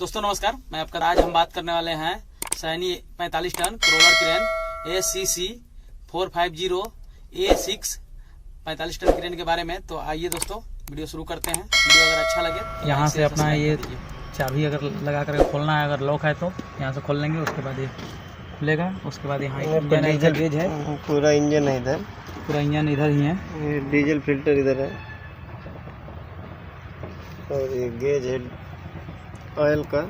दोस्तों नमस्कार, मैं आपका आज हम बात करने वाले हैं Saini 45 ton crawler crane ACC 450 A6 45 ton crane के बारे में। तो आइए दोस्तों वीडियो शुरू करते हैं। वीडियो अगर अच्छा लगे यहाँ से अपना ये चाबी अगर लगा कर खोलना है, अगर लॉक है तो यहाँ से खोल लेंगे, उसके बाद ये खुलेगा। उसके बाद यहाँ डीजल गेज है, पूरा इंजन है इधर, पूरा इंजन इधर ही है, डीजल फिल्टर इधर है और ये गेज है ऑयल का,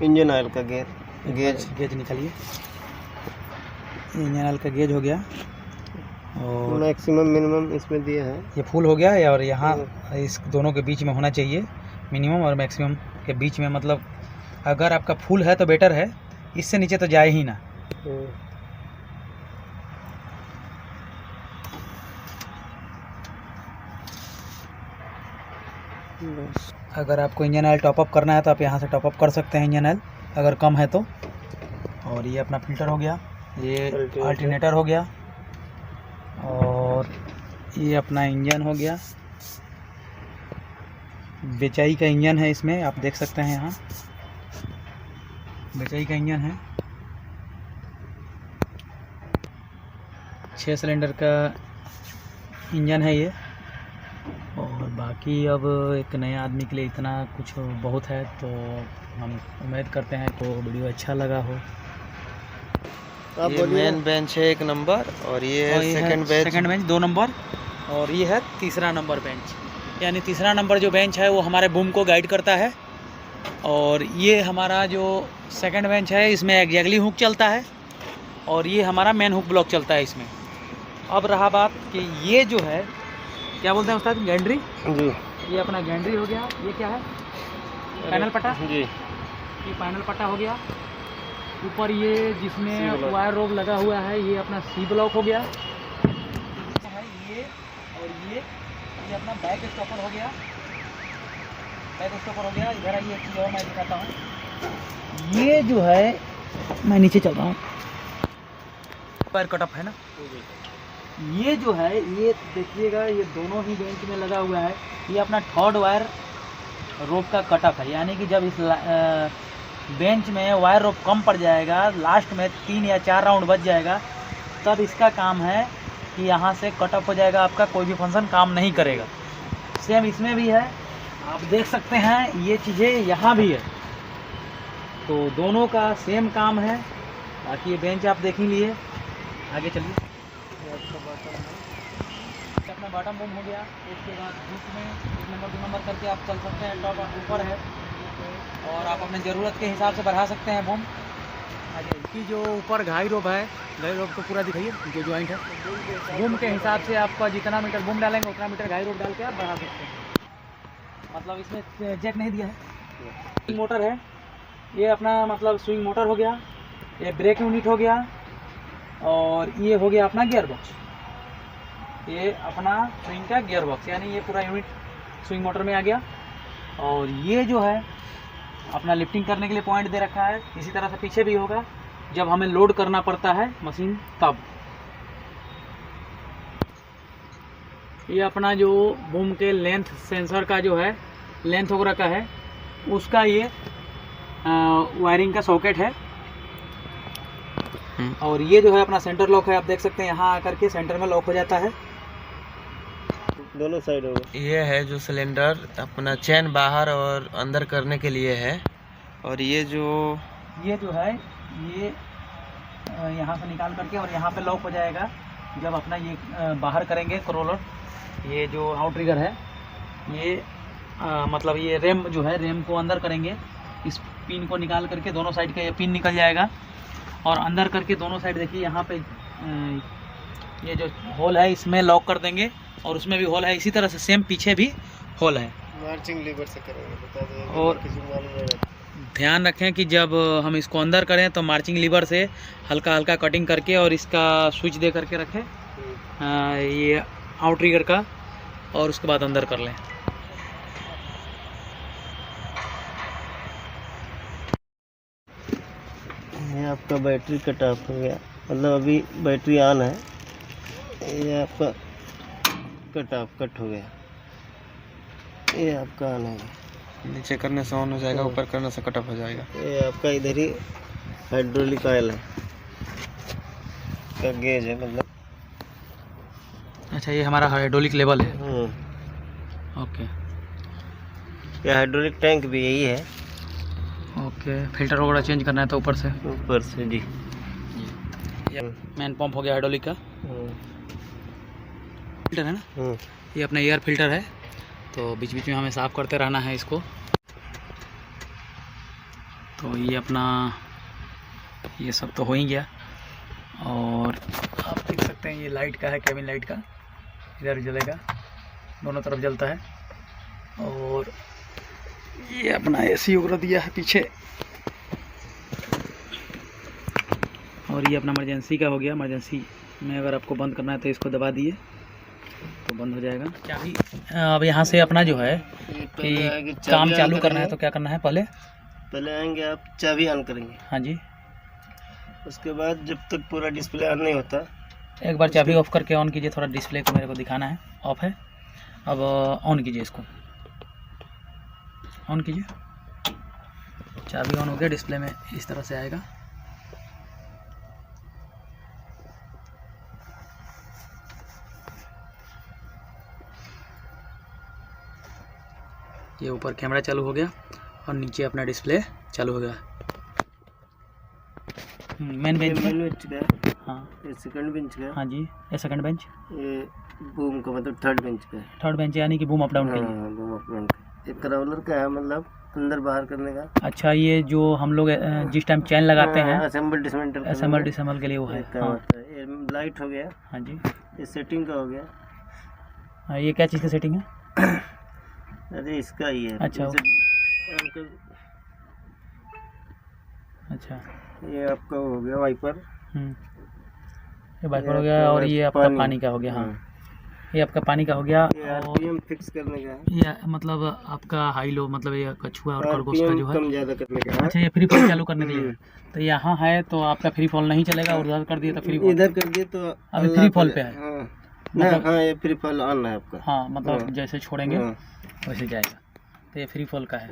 इंजन ऑयल का गेज निकालिए। इंजन ऑयल का गेज हो गया और मैक्सिमम मिनिमम इसमें दिया है। ये फुल हो गया है और यहाँ इस दोनों के बीच में होना चाहिए मिनिमम और मैक्सिमम के बीच में। मतलब अगर आपका फुल है तो बेटर है, इससे नीचे तो जाए ही ना। अगर आपको इंजन ऑयल टॉपअप करना है तो आप यहाँ से टॉपअप कर सकते हैं इंजन ऑयल, अगर कम है तो। और ये अपना फिल्टर हो गया, ये अल्टरनेटर हो गया और ये अपना इंजन हो गया। बेचाई का इंजन है इसमें, आप देख सकते हैं यहाँ बेचाई का इंजन है। 6 सिलेंडर का इंजन है ये। और बाकी अब एक नए आदमी के लिए इतना कुछ बहुत है, तो हम उम्मीद करते हैं तो वीडियो अच्छा लगा हो। ये मेन बेंच है 1 नंबर और ये सेकंड बेंच 2 नंबर और ये है तीसरा नंबर बेंच। यानी तीसरा नंबर जो बेंच है वो हमारे बूम को गाइड करता है। और ये हमारा जो सेकंड बेंच है इसमें एग्जैक्टली हुक चलता है और ये हमारा मेन हुक ब्लॉक चलता है इसमें। अब रहा बात कि ये जो है क्या बोलते हैं उस्ताद, गैंड्री जी। ये अपना गैंड्री हो गया। ये क्या है, पैनल पट्टा जी। ये पैनल पट्टा हो गया। ऊपर ये जिसमें वायर रोप लगा हुआ है ये अपना सी ब्लॉक हो गया है ये। और ये अपना बैक स्टॉपर हो गया, बैक स्टॉपर हो गया। इधर आइए, एक चीज़ और मैं दिखाता हूँ। ये जो है मैं नीचे चल रहा हूँ, पैर कटअप है ना, ये जो है ये देखिएगा, ये दोनों ही बेंच में लगा हुआ है। ये अपना थर्ड वायर रोप का कटअप है। यानी कि जब इस बेंच में वायर रोप कम पड़ जाएगा, लास्ट में 3 या 4 राउंड बच जाएगा, तब इसका काम है कि यहाँ से कटअप हो जाएगा, आपका कोई भी फंक्शन काम नहीं करेगा। सेम इसमें भी है, आप देख सकते हैं ये चीज़ें यहाँ भी है। तो दोनों का सेम काम है। बाकी ये बेंच आप देख ही लिए। आगे चलिए। अपना बॉटम बूम हो गया। उसके बाद बीच में 1 नंबर 2 नंबर करके आप चल सकते हैं। टॉप ऊपर है और आप अपने ज़रूरत के हिसाब से बढ़ा सकते हैं बूम। आगे इसकी जो ऊपर घाई रोप है, घाई रोप को पूरा दिखाइए, जो जॉइंट है बूम के हिसाब से आपका जितना मीटर बूम डालेंगे उतना मीटर घाई रोप डाल के आप बढ़ा सकते हैं। मतलब इसमें जैक नहीं दिया है। मोटर है ये अपना, मतलब स्विंग मोटर हो गया। ये ब्रेक यूनिट हो गया और ये हो गया अपना गियर बॉक्स। ये अपना स्विंग का गियर बॉक्स, यानी ये पूरा यूनिट स्विंग मोटर में आ गया। और ये जो है अपना लिफ्टिंग करने के लिए पॉइंट दे रखा है। इसी तरह से पीछे भी होगा जब हमें लोड करना पड़ता है मशीन तब। ये अपना जो बूम के लेंथ सेंसर का जो है लेंथ वगैरह का है, उसका ये वायरिंग का सॉकेट है। और ये जो है अपना सेंटर लॉक है, आप देख सकते हैं यहाँ आकर के सेंटर में लॉक हो जाता है। दोनों साइड होगा। ये है जो सिलेंडर अपना चैन बाहर और अंदर करने के लिए है। और ये जो है ये यहाँ से निकाल करके और यहाँ पे लॉक हो जाएगा जब अपना ये बाहर करेंगे क्रोलर। ये जो आउट ट्रिगर है ये मतलब ये रेम जो है, रेम को अंदर करेंगे, इस पिन को निकाल करके दोनों साइड का ये पिन निकल जाएगा और अंदर करके दोनों साइड देखिए यहाँ पे ये जो होल है इसमें लॉक कर देंगे और उसमें भी होल है। इसी तरह से सेम पीछे भी होल है। मार्चिंग लीवर से करेंगे, बता दें। और ध्यान रखें कि जब हम इसको अंदर करें तो मार्चिंग लीवर से हल्का हल्का कटिंग करके और इसका स्विच दे करके रखें ये आउट ट्रिगर का, और उसके बाद अंदर कर लें। ये आपका बैटरी कट ऑफ हो गया, मतलब अभी बैटरी ऑन है। ये आपका कट हो गया, ये आपका ऑन है। नीचे करने से ऑन हो जाएगा, ऊपर करने से कट ऑफ हो जाएगा। ये आपका इधर ही हाइड्रोलिक ऑयल है का गेज है, मतलब अच्छा, ये हमारा हाइड्रोलिक लेवल है। ओके ये हाइड्रोलिक टैंक भी यही है। ओके, फिल्टर वगैरह चेंज करना है तो ऊपर से जी। मेन पंप हो गया हाइड्रोलिक का। फिल्टर है ना, ये अपना एयर फिल्टर है, तो बीच बीच में हमें साफ़ करते रहना है इसको। तो ये अपना ये सब तो हो ही गया। और आप देख सकते हैं ये लाइट का है, केबिन लाइट का, इधर जलेगा, दोनों तरफ जलता है। और ये अपना एसी वगैरह दिया है पीछे। और ये अपना इमरजेंसी का हो गया। इमरजेंसी में अगर आपको बंद करना है तो इसको दबा दिए तो बंद हो जाएगा। क्या भी अब यहाँ से अपना जो है कि काम चालू करना है तो क्या करना है, पहले आएंगे आप चाबी ऑन करेंगे। हाँ जी, उसके बाद जब तक पूरा डिस्प्ले ऑन नहीं होता, एक बार चाबी ऑफ करके ऑन कीजिए। थोड़ा डिस्प्ले को मेरे को दिखाना है। ऑफ है, अब ऑन कीजिए, इसको ऑन कीजिए। चाबी ऑन हो गया, डिस्प्ले में इस तरह से आएगा। ये ऊपर कैमरा चालू हो गया और नीचे अपना डिस्प्ले चालू हो गया। मेन बेंच का, हाँ ये सेकंड बेंच का। हाँ जी, ये सेकंड बेंच, ये बूम का मतलब थर्ड बेंच का है। थर्ड बेंच यानी कि बूम अप डाउन के लिए। हाँ, बूम अप डाउन का। ये क्रॉलर का है, मतलब अंदर बाहर करने का। अच्छा, ये जो हम लोग जिस टाइम चैन लगाते हैं, असेंबल डिसमेंटल के लिए वो है। हाँ। ये लाइट हो गया। हाँ जी, ये सेटिंग का हो गया। हाँ, ये क्या चीज़ की सेटिंग है? अरे इसका ही है। अच्छा, अच्छा, ये आपका हो गया वाइपर। ये वाइपर हो गया। और ये आपका पानी का हो गया। हाँ, ये आपका पानी का हो गया। ये आरपीएम फिक्स करने का है। ये मतलब आपका हाई लो, मतलब ये कछुआ और खरगोश का जो है कम ज़्यादा करने का है। अच्छा, ये फ्री फॉल चालू करने के लिए। तो यहाँ है तो आपका फ्री फॉल नहीं चलेगा, और उधर कर दिए तो फ्री फॉल। इधर कर दिए तो अभी फ्री फॉल पे है। हाँ, ये फ्री फॉल ऑन है आपका। हाँ, मतलब जैसे छोड़ेंगे वैसे जाएगा। तो ये फ्री फॉल का है।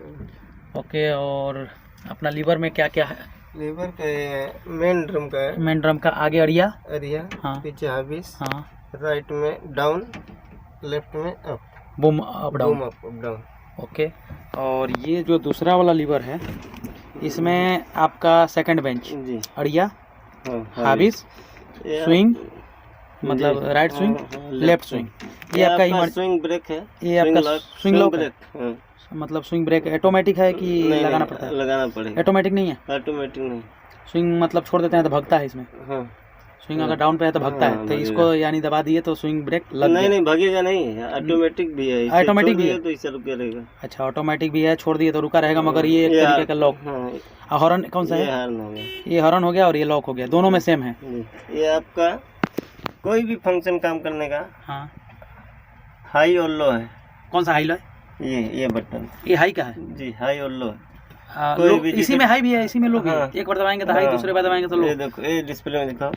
ओके, और अपना लीवर में क्या क्या है? लीवर का मेन ड्रम का है। मेन ड्रम का आगे अरिया, हाँ, पीछे हाबिस, हाँ, राइट में डाउन, लेफ्ट में up, boom up down. Okay, और ये जो दूसरा वाला लीवर है, इसमें आपका सेकंड बेंच, अड़िया, हाबिस, स्विंग, मतलब राइट स्विंग, लेफ्ट स्विंग। ये आपका स्विंग ब्रेक है। ये आपका स्विंग लॉक है, मतलब स्विंग ब्रेक ऑटोमेटिक है कि लगाना पड़ता है? लगाना पड़ेगा। ऑटोमेटिक नहीं है? ऑटोमेटिक नहीं। स्विंग मतलब छोड़ देते हैं तो भगता है इसमें? हाँ। स्विंग अगर डाउन पे है तो भगता है, तो इसको यानी दबा दिए तो स्विंग ब्रेक लग गया। नहीं भगेगा नहीं, ऑटोमेटिक भी है। ऑटोमेटिक भी है तो इसे रुका रहेगा। अच्छा, ऑटोमेटिक भी है, छोड़ दिए तो रुका रहेगा। मगर ये एक तरीके का लॉक। हॉर्न कौन सा है? ये हॉर्न हो गया और ये लॉक हो गया, दोनों में सेम है। ये आपका कोई भी फंक्शन काम करने का, हाँ, हाई और लो है। कौन सा हाई लो है? ये बटन, ये हाई का है जी, हाई और लो है। इसी में हाई भी है, इसी में लो भी है। एक बार दबाएंगे तो हाई, दूसरे बार दबाएंगे तो लो। ये देखो, ये डिस्प्ले में दिखाओ,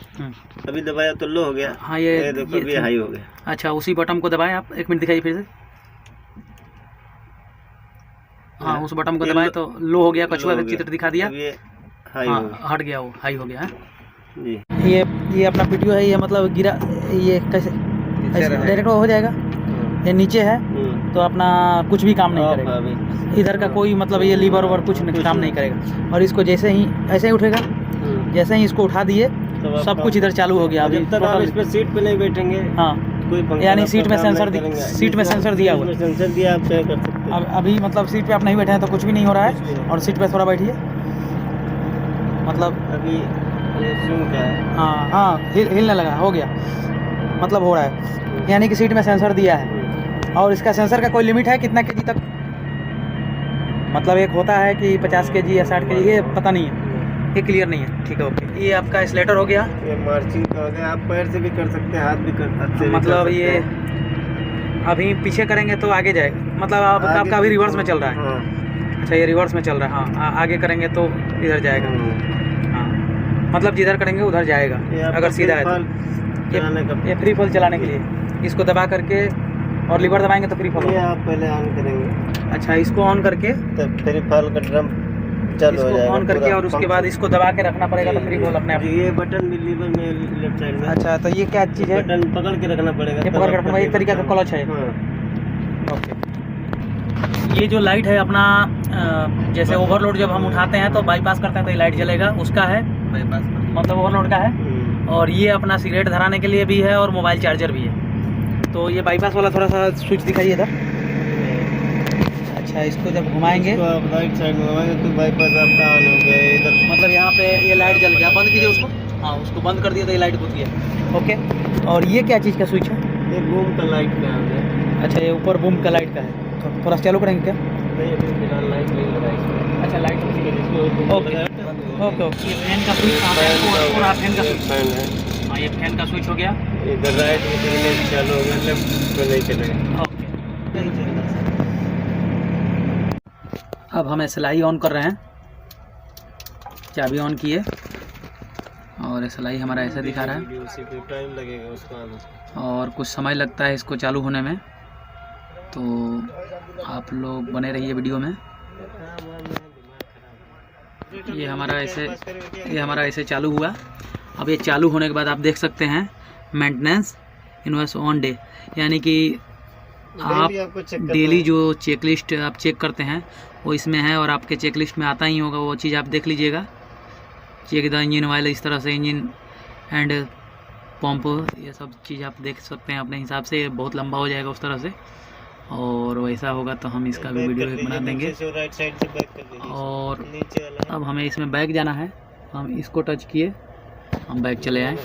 अभी दबाया तो लो हो गया। हाँ, ये देखो अभी हाई हो गया। अच्छा, उसी बटन को दबाएं आप। 1 मिनट दिखाइए फिर से। हाँ, उस बटन को दबाएं तो लो हो गया, कछुआ का चित्र दिखा दिया। हाँ, हट गया, वो हाई हो गया है। ये अपना वीडियो है, ये मतलब गिरा, ये कैसे डायरेक्ट हो जाएगा। ये नीचे है तो अपना कुछ भी काम नहीं करेगा। इधर का कोई मतलब ये लीवर और कुछ काम नहीं करेगा। और इसको जैसे ही ऐसे ही उठेगा, जैसे ही इसको उठा दिए सब कुछ इधर चालू हो गया। अभी जब तक आप इस पे सीट पे नहीं बैठेंगे, हाँ, यानी सीट में सेंसर दिया हुआ है। सेंसर दिया, आप तय कर सकते हैं। अभी मतलब सीट पे आप नहीं बैठे हैं तो कुछ भी नहीं हो रहा है। और सीट पे थोड़ा बैठिए, मतलब अभी ये स्विंग का है। हाँ, हिलने लगा, हो गया, मतलब हो रहा है। यानी कि सीट में सेंसर दिया है। और इसका सेंसर का कोई लिमिट है कितना केजी तक? मतलब एक होता है कि 50 केजी या 60 केजी, ये पता नहीं है, ये क्लियर नहीं है। ठीक है, ओके। ये आपका स्लेटर हो गया। ये मार्चिंग का हो गया। आप पैर से भी कर सकते हैं, हाथ भी कर, मतलब ये अभी पीछे करेंगे तो आगे जाएगा, मतलब आपका अभी रिवर्स में चल रहा है। अच्छा, ये रिवर्स में चल रहा है। हाँ, आगे करेंगे तो इधर जाएगा। हाँ, मतलब जिधर करेंगे उधर जाएगा अगर सीधा है तो। ये फ्री फॉल चलाने के लिए इसको दबा करके और लीवर दबाएंगे तो फ्री फॉल ये होगा। आप पहले ऑन करेंगे अच्छा, इसको ऑन करके, तब फ्री फॉल का ड्रम चालू हो इसको जाएगा ऑन करके पूरा और उसके पंप बाद से। इसको दबा के रखना पड़ेगा तो फ्री फॉल अपने आप। ये बटन भी लीवर में लेफ्ट साइड में। अच्छा, तो ये क्या चीज़ है? बटन पकड़ के रखना पड़ेगा। ये पकड़ के रखना, एक तरीका का क्लच है। हाँ। ओके। ये जो लाइट है अपना जैसे ओवरलोड जब हम उठाते हैं तो बाईपास करते हैं तो ये लाइट जलेगा, उसका है, बाईपास मतलब ओवरलोड का है। और ये अपना सिगरेट धराने के लिए भी है और मोबाइल चार्जर भी है। तो ये बाईपास वाला थोड़ा सा स्विच दिखाइए इधर। अच्छा, इसको जब घुमाएंगे इसको आप राइट साइड में घुमाएंगे तो बाईपास आपका ऑन हो गया इधर। मतलब यहाँ पे ये लाइट जल गया, बंद कीजिए उसको। हाँ, उसको बंद कर दिया तो ये लाइट बुझ गया। ओके। और ये क्या चीज़ का स्विच है? ये बूम का लाइट का आ गया। अच्छा, ये ऊपर बूम का लाइट का है। तो थोड़ा सा चालू करेंगे क्या? नहीं, अभी फिलहाल लाइट नहीं लगा इसमें। अच्छा, लाइट ओके ओके ओके। ये फैन का स्विच कहाँ पे है? पूरा फैन का स्विच। फैन है। हाँ, ये फैन का स्विच हो गया। इधर राइट में सिग्नल चालू हो गया, लेफ्ट पे नहीं चलेगा। ओके। अब हम SLI ऑन कर रहे हैं। चाबी ऑन किए और SLI हमारा ऐसा दिखा रहा है उसी पे टाइम लगेगा उसको आना। और कुछ समय लगता है इसको चालू होने में, तो आप लोग बने रहिए वीडियो में। ये हमारा ऐसे चालू हुआ। अब ये चालू होने के बाद आप देख सकते हैं मेंटेनेंस इनवॉइस ऑन डे, यानी कि आप डेली जो चेकलिस्ट आप चेक करते हैं वो इसमें है और आपके चेकलिस्ट में आता ही होगा, वो चीज़ आप देख लीजिएगा। चेक द इंजन ऑयल, इस तरह से इंजन एंड पंप, ये सब चीज़ आप देख सकते हैं अपने हिसाब से। बहुत लंबा हो जाएगा उस तरह से, और वैसा होगा तो हम इसका भी वीडियो एक बना देंगे। राइट साइड से बैक कर दीजिए। और नीचे वाला अब हमें इसमें बैक जाना है। हम इसको टच किए, हम बैक चले आए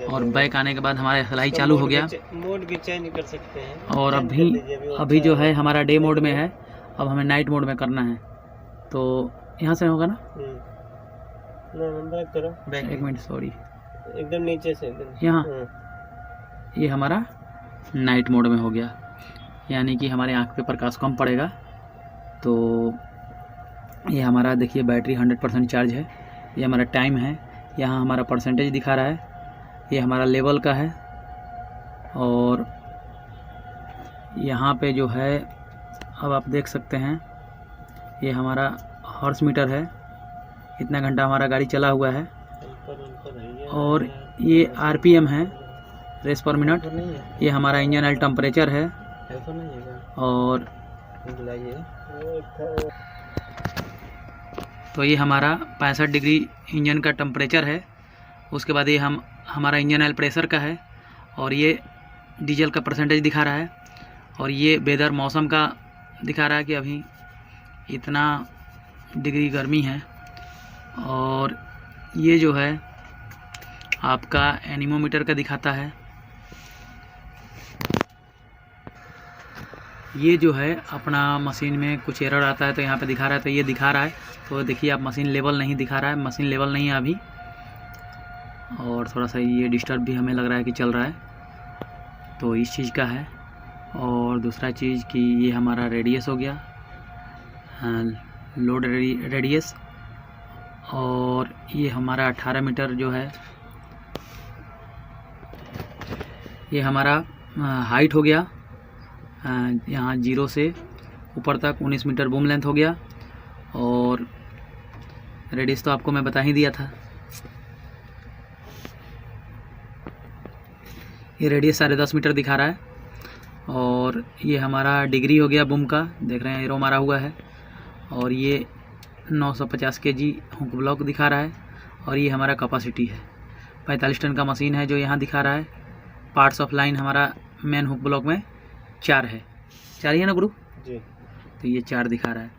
और बैक आने के बाद हमारा SLI चालू हो गया। मोड भी चेंज कर सकते हैं। और अभी जो है हमारा डे मोड में है, अब हमें नाइट मोड में करना है। तो यहाँ से होगा ना? बैक करो। एक मिनट, सॉरी, एकदम नीचे से यहाँ। ये हमारा नाइट मोड में हो गया, यानी कि हमारे आँख पे प्रकाश कम पड़ेगा। तो ये हमारा देखिए बैटरी 100% चार्ज है। ये हमारा टाइम है, यहाँ हमारा परसेंटेज दिखा रहा है, ये हमारा लेवल का है। और यहाँ पे जो है अब आप देख सकते हैं ये हमारा हॉर्स मीटर है, इतना घंटा हमारा गाड़ी चला हुआ है। और ये RPM है, रेस पर मिनट। ये हमारा इंजन ऑयल टेम्परेचर है। और तो ये हमारा 65 डिग्री इंजन का टेम्परेचर है। उसके बाद ये हमारा इंजन ऑयल प्रेशर का है। और ये डीजल का परसेंटेज दिखा रहा है। और ये वेदर मौसम का दिखा रहा है कि अभी इतना डिग्री गर्मी है। और ये जो है आपका एनीमोमीटर का दिखाता है। ये जो है अपना मशीन में कुछ एरर आता है तो यहाँ पे दिखा रहा है, तो ये दिखा रहा है। तो देखिए आप मशीन लेवल नहीं दिखा रहा है, मशीन लेवल नहीं है अभी। और थोड़ा सा ये डिस्टर्ब भी हमें लग रहा है कि चल रहा है, तो इस चीज़ का है। और दूसरा चीज़ कि ये हमारा रेडियस हो गया, लोड रेडियस। और ये हमारा 18 मीटर जो है, ये हमारा हाइट हो गया, यहाँ 0 से ऊपर तक 19 मीटर बूम लेंथ हो गया। और रेडियस तो आपको मैं बता ही दिया था। ये रेडियस 10.5 मीटर दिखा रहा है। और ये हमारा डिग्री हो गया बूम का, देख रहे हैं एरो मारा हुआ है। और ये 950 kg हुक ब्लॉक दिखा रहा है। और ये हमारा कैपेसिटी है, 45 टन का मशीन है जो यहाँ दिखा रहा है। पार्ट्स ऑफ लाइन हमारा मेन हुक ब्लॉक में 4 है, 4 ही है ना गुरु जी? तो ये 4 दिखा रहा है।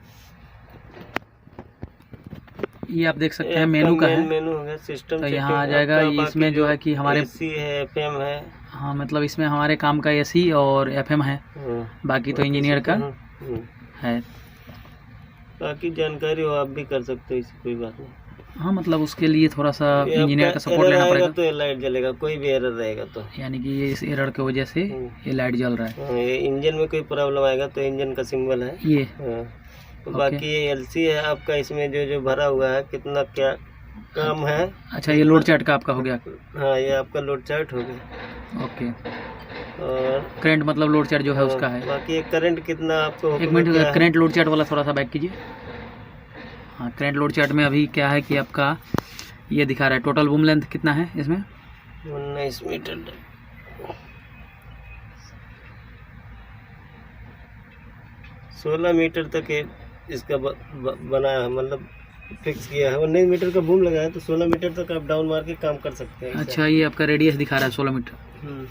ये आप देख सकते हैं मेनू का है। मेनू है, सिस्टम तो यहाँ आ जाएगा। इसमें जो है कि हमारे AC है, FM है। हाँ, मतलब इसमें हमारे काम का AC और FM है, बाकी तो इंजीनियर का है। बाकी जानकारी हो आप भी कर सकते हो, इससे कोई बात नहीं। हाँ, मतलब उसके लिए थोड़ा सा इंजीनियर का सपोर्ट लेना पड़ेगा। तो ये लाइट जलेगा, कोई भी एरर रहेगा तो, यानी कि ये इस एरर की वजह से ये लाइट जल रहा है। ये इंजन में कोई प्रॉब्लम आएगा तो इंजन का सिंबल है ये। तो बाकी ये LC है आपका, इसमें जो भरा हुआ है कितना क्या काम है। अच्छा, ये लोड चार्ट का आपका हो गया। हाँ, ये आपका लोड चार्ट हो गया। ओके। और करंट मतलब लोड चार्ट जो है उसका है। बाकी एक करंट कितना आपको एक मिनट, क्या है? करंट लोड चार्ट वाला थोड़ा सा बैक कीजिए। हाँ, करंट लोड चार्ट में अभी क्या है कि आपका ये दिखा रहा है टोटल बूम लेंथ कितना है इसमें 19 मीटर 16 मीटर तक इसका बना है, मतलब फिक्स किया है। 19 मीटर का बूम लगाया तो 16 मीटर तक आप डाउन मार के काम कर सकते हैं। अच्छा, ये आपका रेडियस दिखा रहा है 16 मीटर। हम्म।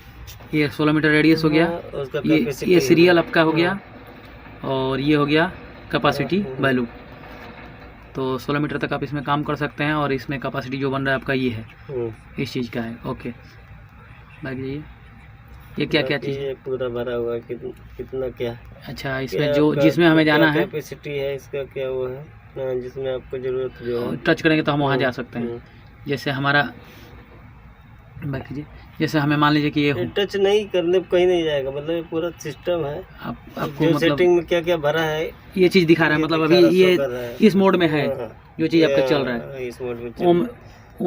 ये 16 मीटर रेडियस हो गया। उसका ये सीरियल आपका हो गया और ये हो गया कैपेसिटी वैल्यू। तो 16 मीटर तक आप इसमें काम कर सकते हैं और इसमें कैपेसिटी जो बन रहा है आपका ये है, इस चीज़ का है। ओके, बाकी जाइए। ये क्या क्या चीज़ है? पूरा भरा हुआ है, कितना क्या। अच्छा, इसमें जो जिसमें हमें जाना है कैपेसिटी है इसका क्या वो है, जिसमें आपको जरूरत जो है टच करेंगे तो हम वहाँ जा सकते हैं। जैसे हमारा बैक कीजिए, जैसे हमें मान लीजिए कि ये टच नहीं करने पर कहीं नहीं जाएगा, मतलब ये पूरा सिस्टम है। आपको जो मतलब सेटिंग में क्या क्या भरा है ये चीज़ दिखा रहा है, मतलब अभी ये इस मोड में है जो चीज़ आपका चल रहा है। इस मोड में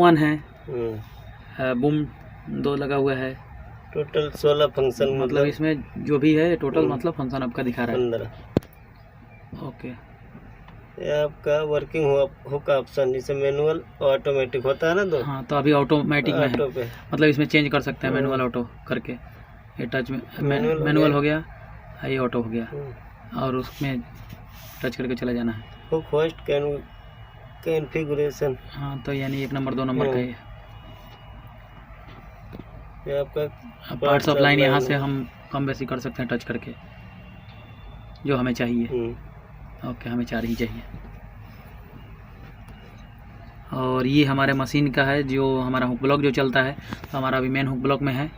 1 है, बूम 2 लगा हुआ है, टोटल 16 फंक्शन, मतलब इसमें जो भी है टोटल मतलब फंक्शन आपका दिखा रहा है 15। ओके, ये आपका वर्किंग हुक ऑप्शन, जिसे मैनुअल ऑटोमेटिक होता है ना दो। हाँ, तो अभी ऑटोमेटिक में ऑटो है, पे मतलब इसमें चेंज कर सकते हैं मैनुअल ऑटो करके। ये टच में मैनुअल हो गया, ये ऑटो हो गया और उसमें टच करके चला जाना है। हुक होस्ट कॉन्फ़िगरेशन, हाँ, तो यानी 1 नंबर 2 नंबर का ये आपका पार्ट्स ऑफ लाइन यहाँ से हम कम बेसी कर सकते हैं टच करके जो हमें चाहिए। ओके, हमें 4 ही चाहिए। और ये हमारे मशीन का है, जो हमारा हुक ब्लॉक जो चलता है, तो हमारा अभी मेन हुक ब्लॉक में है।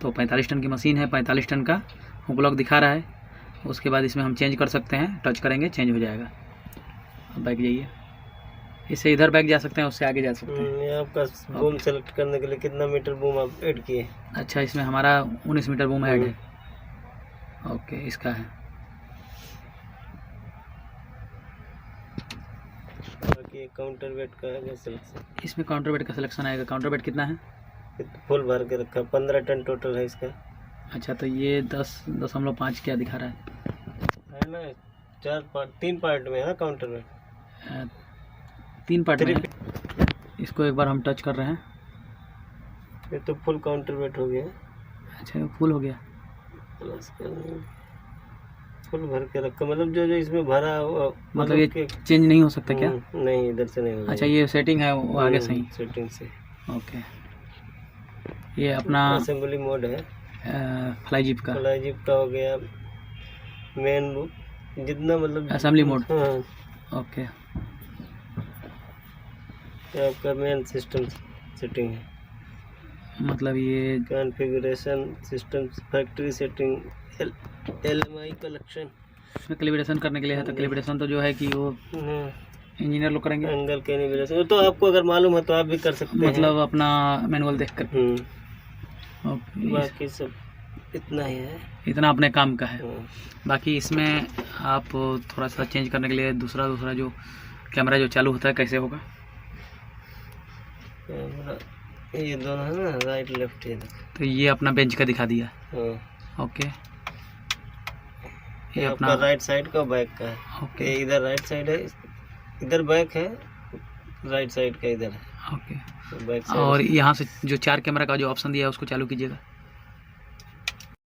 तो 45 टन की मशीन है, 45 टन का हुक ब्लॉक दिखा रहा है। उसके बाद इसमें हम चेंज कर सकते हैं, टच करेंगे चेंज हो जाएगा। अब बैक जाइए, इससे इधर बैक जा सकते हैं, उससे आगे जा सकते हैं। ये आपका बूम सेलेक्ट करने के लिए कितना मीटर बूम आप ऐड किए? अच्छा, इसमें हमारा 19 मीटर बूम ऐड है। ओके, इसका है। बाकी काउंटर वेट का है सिलेक्शन, इसमें काउंटर वेट का सिलेक्शन आएगा। काउंटर वेट कितना है? फुल भर के रखा, 15 टन टोटल है इसका। अच्छा, तो ये 10.5 क्या दिखा रहा है ना? 3 पार्ट में है ना काउंटर वेट, है? 3 पार्ट में है। इसको एक बार हम टच कर रहे हैं। ये तो फुल काउंटर वेट हो गया। अच्छा, फुल हो गया। प्लस फुल भर के रखा, मतलब जो जो इसमें भरा मतलब ये चेंज नहीं हो सकता क्या? नहीं, इधर से नहीं होगा। अच्छा, ये सेटिंग है वो आगे सही सेटिंग से। ओके, ये अपना असेंबली मोड है, फ्लाई जीप का हो गया। मेन बुक जितना मतलब असेंबली मोड। हाँ, ओके, ये आपका मेन सिस्टम सेटिंग है। मतलब ये configuration system factory setting LMI collection, इसमें कैलिब्रेशन करने के लिए है। तो कैलिब्रेशन तो जो है कि वो इंजीनियर लोग करेंगे, एंगल कैलिब्रेशन तो आपको अगर मालूम है तो आप भी कर सकते हैं, मतलब अपना मैनुअल देख कर। ओके, बाकी सब इतना ही है, इतना अपने काम का है। बाकी इसमें आप थोड़ा सा चेंज करने के लिए दूसरा जो कैमरा जो चालू होता है कैसे होगा? ये दोनों है ना, राइट लेफ्ट। ये तो ये अपना बेंच का दिखा दिया। ओके, ये अपना राइट साइड का बैक का है। ओके, ये इधर राइट साइड है, इधर बैक है, राइट साइड का इधर है। Okay, back side. और यहाँ से जो 4 कैमरा का जो ऑप्शन दिया है उसको चालू कीजिएगा।